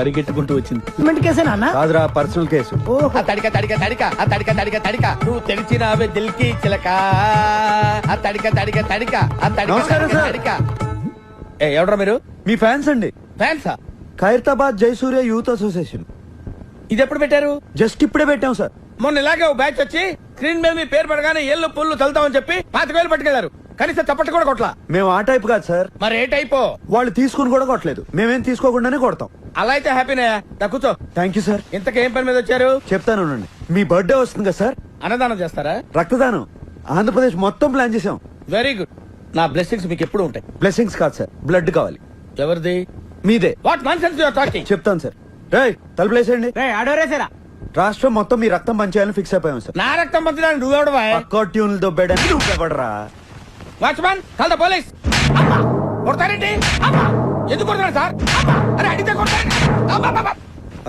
పరిగెట్టుకుంటూ వచ్చింది. సిమెంట్ కేసేనా అన్న? కాదురా, పర్సనల్ కేసు. ఆ తడిక తడిక తడిక ఆ తడిక తడిక తడిక నువ్వు తెలిసినావే దిల్కి చిలక ఆ తడిక తడిక తడిక ఆ తడిక నమస్కారం, తడిక సార్. తడిక. ఎవడ్రా మీరు? మీ ఫ్యాన్స్ అండి. ఫ్యాన్సా? Khairatabad Jayasuriya youth association. ఇది ఎప్పుడు పెట్టారు? జస్ట్ ఇప్పుడే పెట్టాం సార్. మొన్న ఇలాగే ఓ బ్యాచ్ వచ్చి స్క్రీన్ మీద మీ పేరు పడగానే ఏళ్ళు పుల్లు చల్తామని చెప్పి 25,000 పట్టుకెళ్లారు. కనీసం చప్పట్లు కూడా కొట్లా. మేము ఆ టైప్ కాదు సార్. మరి ఏ టైపో? వాళ్ళు తీసుకుని కూడా కొట్టలేదు, మేమేం తీసుకోకుండానే కొడతాం. అలా అయితే హ్యాపీనే. కూర్చో. Thank you sir. ఇంతకేం పని మీద వచ్చారు? చెప్తాను ఉండండి. మీ బర్త్డే వస్తుంది కదా సార్, అన్నదానం చేస్తారా? రక్తదానం ఆంధ్రప్రదేశ్ మొత్తం ప్లాన్ చేసాం. Very good. నా బ్లెస్సింగ్స్ మీకు ఎప్పుడు ఉంటాయి. బ్లెస్సింగ్స్ కాదు సార్, బ్లడ్ కావాలి. ఎవరిది? మీదే. What nonsense you are talking? చెప్తాను సార్. రేయ్, తలుపులేసేయండి. ఆడోరేసారా? రాష్ట్రం మొత్తం మీ రక్తం పంచేయాలని ఫిక్స్ అయిపోయాం సార్. నా రక్తం పంచడానికి నువ్వెవడవా? పక్కా ట్యూన్లు దొబ్బేయడానికి నువ్వెవడరా? Watchman, call the police. కొడతారేంటి? ఎందుకు కొడతారు సార్? అరే అడిగితే కొడతారు.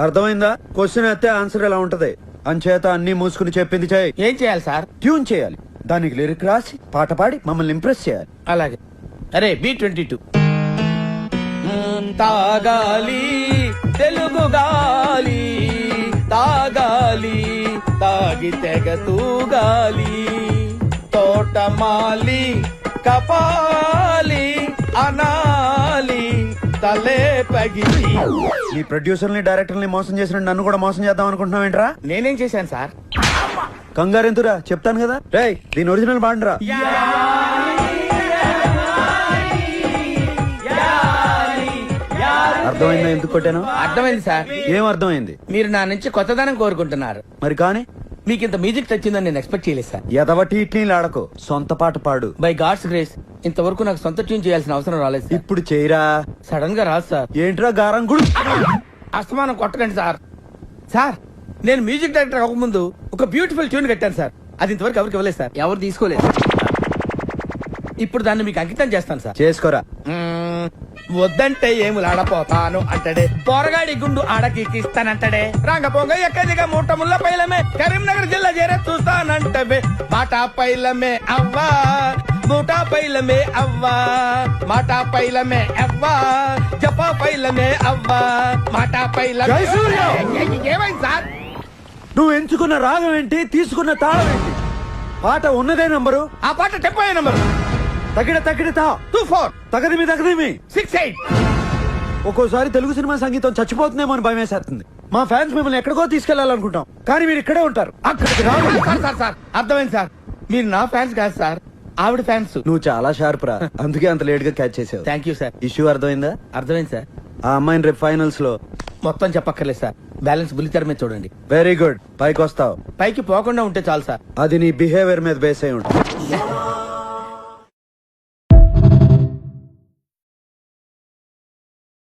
అర్థమైందా? క్వశ్చన్ అయితే ఆన్సర్ ఎలా ఉంటది. అంచేత అన్ని మూసుకుని చెప్పింది చేయి. ఏం చేయాలి సార్? ట్యూన్ చేయాలి, దానికి లిరిక్ రాసి పాట పాడి మమ్మల్ని ఇంప్రెస్ చేయాలి. అలాగే. అరే B22 తాగాలి తెలుగు గాలి తాగాలి తాగి తెగ తూగాలి తోటమాలి కపాలి అనాలి తలే పగిలి. నీ ప్రొడ్యూసర్ని డైరెక్టర్ని మోసం చేసిన నన్ను కూడా మోసం చేద్దాం అనుకుంటున్నావు ఏంట్రా? నేనేం చేశాను సార్? కంగారెంతురా, చెప్తాను కదా. రేయ్, దీని ఒరిజినల్ పాడండిరా. అర్థమైందా ఎందుకు కొట్టాను? అర్థమైంది సార్. ఏం అర్థమైంది? మీరు నా నుంచి కొత్తదనం కోరుకుంటున్నారు. మరి కానీ మీకు ఇంత మ్యూజిక్ తెచ్చిందని నేను ఎక్స్పెక్ట్ చేయలేదు సార్. ఎదవటి ఇట్నీ లాడకో, సొంత పాట పాడు. బై గాడ్స్ గ్రేస్ ఇంతవరకు నాకు సొంత ట్యూన్ చేయాల్సిన అవసరం రాలేదు సార్. ఇప్పుడు చేయరా. సడన్ గా రాదు సార్. ఏంట్రా గారం గుడు? అస్తమానం కొట్టకండి సార్. సార్, నేను మ్యూజిక్ డైరెక్టర్ అవ్వకముందు ఒక బ్యూటిఫుల్ ట్యూన్ కట్టాను సార్. అది ఇంతవరకు ఎవరికి ఇవ్వలేదు సార్. ఎవరు తీసుకోలేదు. ఇప్పుడు దాన్ని మీకు అంకితం చేస్తాను సార్. చేసుకోరా. వద్దంటే ఏములాడపోతాను అంటడే, పోరగాడి గుండు ఆడకిస్తానంటడే, రాంగపోంగ ఎక్కదిగా మూట ముళ్ళ పైలమే, కరీంనగర్ జిల్లా చేరే చూస్తానంటవే, మాటా పైలమే అవ్వా మూటా పైలమే అవ్వా మాటా పైలమే అవ్వా జపా పైలమే అవ్వా మాటా పైలమే. ఏమైంది సార్? నువ్వు ఎంచుకున్న రాగం ఏంటి, తీసుకున్న తాళం ఏంటి? పాట ఉన్నదే నంబరు, ఆ పాట టెంపో నంబరు తగిడ తగిడతా 24 తగదిమి తగదిమి 68. ఒక్కోసారి తెలుగు సినిమా సంగీతం చచ్చిపోతుందేమో అని భయమేసేస్తుంది. మా ఫ్యాన్స్ మిమ్మల్ని ఎక్కడికో తీసుకెళ్లాలనుకుంటాం, కానీ మీరు ఇక్కడే ఉంటారు. అక్కడికి రావు. సార్ సార్ సార్ అర్థమైంది సార్. మీరు నా ఫ్యాన్స్ కాదు సార్, ఆవిడ ఫ్యాన్స్. నువ్వు చాలా షార్ప్ రా, అందుకే అంత లేట్ గా క్యాచ్ చేసావు. Thank you sir. ఇష్యూ అర్థమైందా? అర్థమైంది సార్. ఆ అమ్మాయిని రేపు ఫైనల్స్ లో మొత్తం చెప్పక్కర్లేదు సార్, బ్యాలెన్స్ బుల్లితెర మీద చూడండి. వెరీ గుడ్, పైకి వస్తావు. పైకి పోకుండా ఉంటే చాలు సార్. అది నీ బిహేవియర్ మీద బేస్ అయి ఉంటుంది.